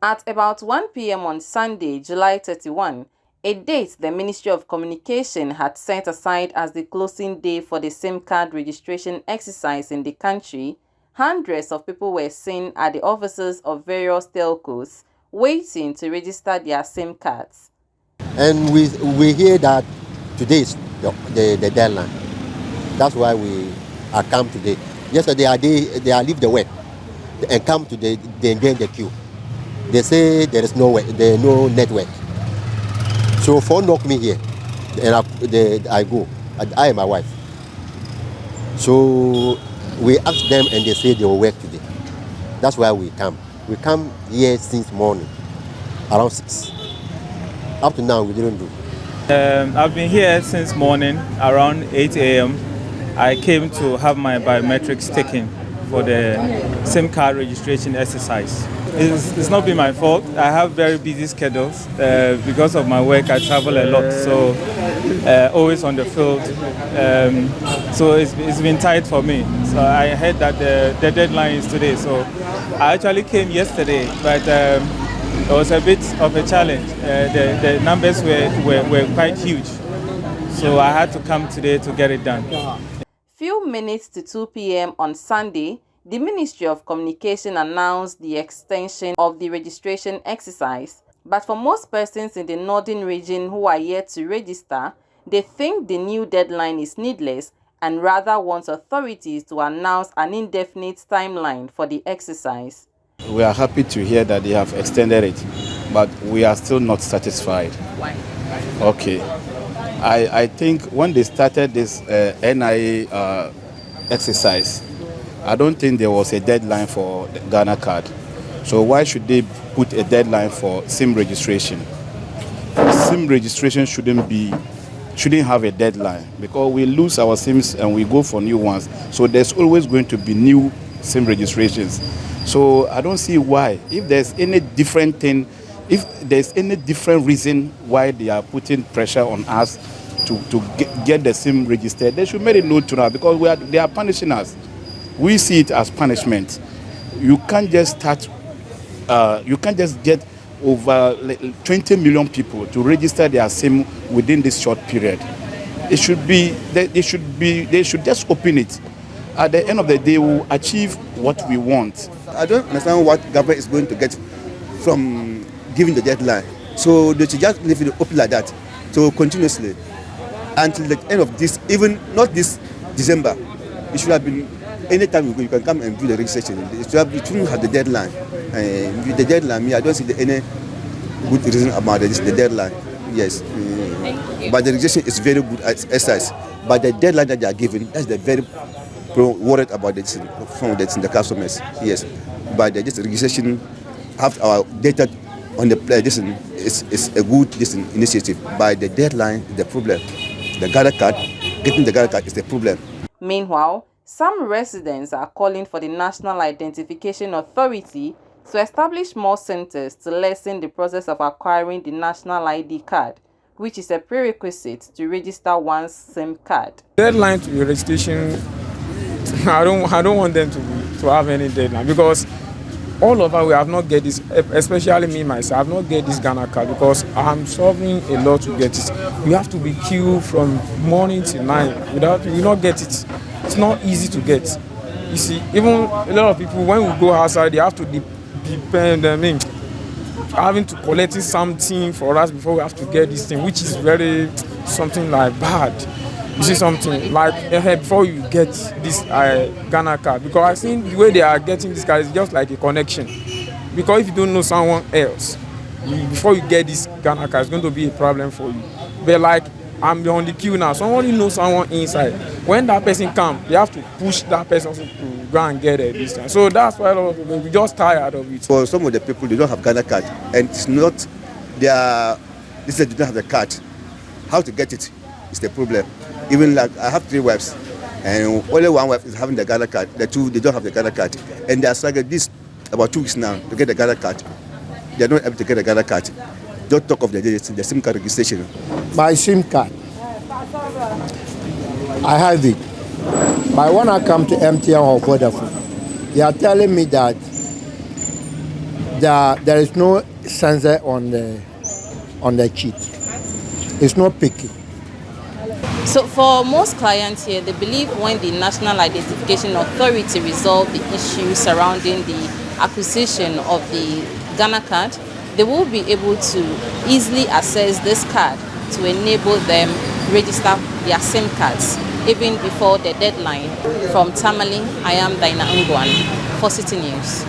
At about 1 p.m. on Sunday, July 31, a date the Ministry of Communication had set aside as the closing day for the SIM card registration exercise in the country, hundreds of people were seen at the offices of various telcos waiting to register their SIM cards. And we hear that today is the deadline. That's why we are come today. Yesterday they are leave the work and come today, they get the queue. They say there is no network. So phone knock me here, and I go. I and my wife. So we ask them, and they say they will work today. That's why we come. We come here since morning, around 6. Up to now, we didn't do. I've been here since morning, around 8 a.m. I came to have my biometrics taken for the SIM card registration exercise. It's not been my fault. I have very busy schedules. Because of my work, I travel a lot, so always on the field. So it's been tight for me. So I heard that the deadline is today. So I actually came yesterday, but it was a bit of a challenge. The numbers were quite huge. So I had to come today to get it done. Few minutes to 2 p.m. on Sunday, the Ministry of Communication announced the extension of the registration exercise. But for most persons in the northern region who are yet to register, they think the new deadline is needless and rather want authorities to announce an indefinite timeline for the exercise. We are happy to hear that they have extended it, but we are still not satisfied. Why? Okay. I think when they started this NIA exercise, I don't think there was a deadline for the Ghana card. So why should they put a deadline for SIM registration? SIM registration shouldn't have a deadline, because we lose our SIMs and we go for new ones. So there's always going to be new SIM registrations. So I don't see why, if there's any different thing, if there's any different reason why they are putting pressure on us to get the SIM registered, they should make it known to us, because they are punishing us. We see it as punishment. You can't just get over 20 million people to register their SIM within this short period. They should just open it. At the end of the day, we will achieve what we want. I don't understand what government is going to get from giving the deadline. So they should just leave it open like that. So continuously until the end of this, even not this December, it should have been any time you can come and do the registration. It shouldn't have the deadline. The deadline, I don't see any good reason about this, the deadline. Yes. But the registration is very good exercise. But the deadline that they are giving, that's the very worried about this from the customers. Yes. But the registration, have our data on the play, this is a good initiative. By the deadline, the problem. The Ghana card, getting the Ghana card is the problem. Meanwhile, some residents are calling for the National Identification Authority to establish more centers to lessen the process of acquiring the national ID card, which is a prerequisite to register one's SIM card. Deadline to registration, I don't want them to have any deadline, because all of us, we have not get this, especially me myself, I have not get this Ghana card because I'm suffering a lot to get it. You have to be queued from morning till night. Without you not get it. It's not easy to get. You see, even a lot of people, when we go outside, they have to depend, having to collect something for us before we have to get this thing, which is very something like bad. You see something like before you get this Ghana card, because I think the way they are getting this card is just like a connection. Because if you don't know someone else, before you get this Ghana card, it's going to be a problem for you. But like, I'm on the queue now, someone knows someone inside. When that person comes, they have to push that person to go and get it this time. So that's why a lot of people, we're just tired of it. For some of the people, they don't have Ghana card, and it's not they don't have the card. How to get it is the problem. Even like I have 3 wives, and only one wife is having the Ghana card. The 2, they don't have the Ghana card, and they are struggling this about 2 weeks now to get the Ghana card. They are not able to get the Ghana card. Don't talk of the SIM card registration. My SIM card, I have it. But when I come to MTN or Vodafone, they are telling me that There is no sensor on the cheat. It's not picky. So for most clients here, they believe when the National Identification Authority resolve the issue surrounding the acquisition of the Ghana card, they will be able to easily access this card to enable them register their SIM cards even before the deadline. From Tamale, I am Dina Ngwan for City News.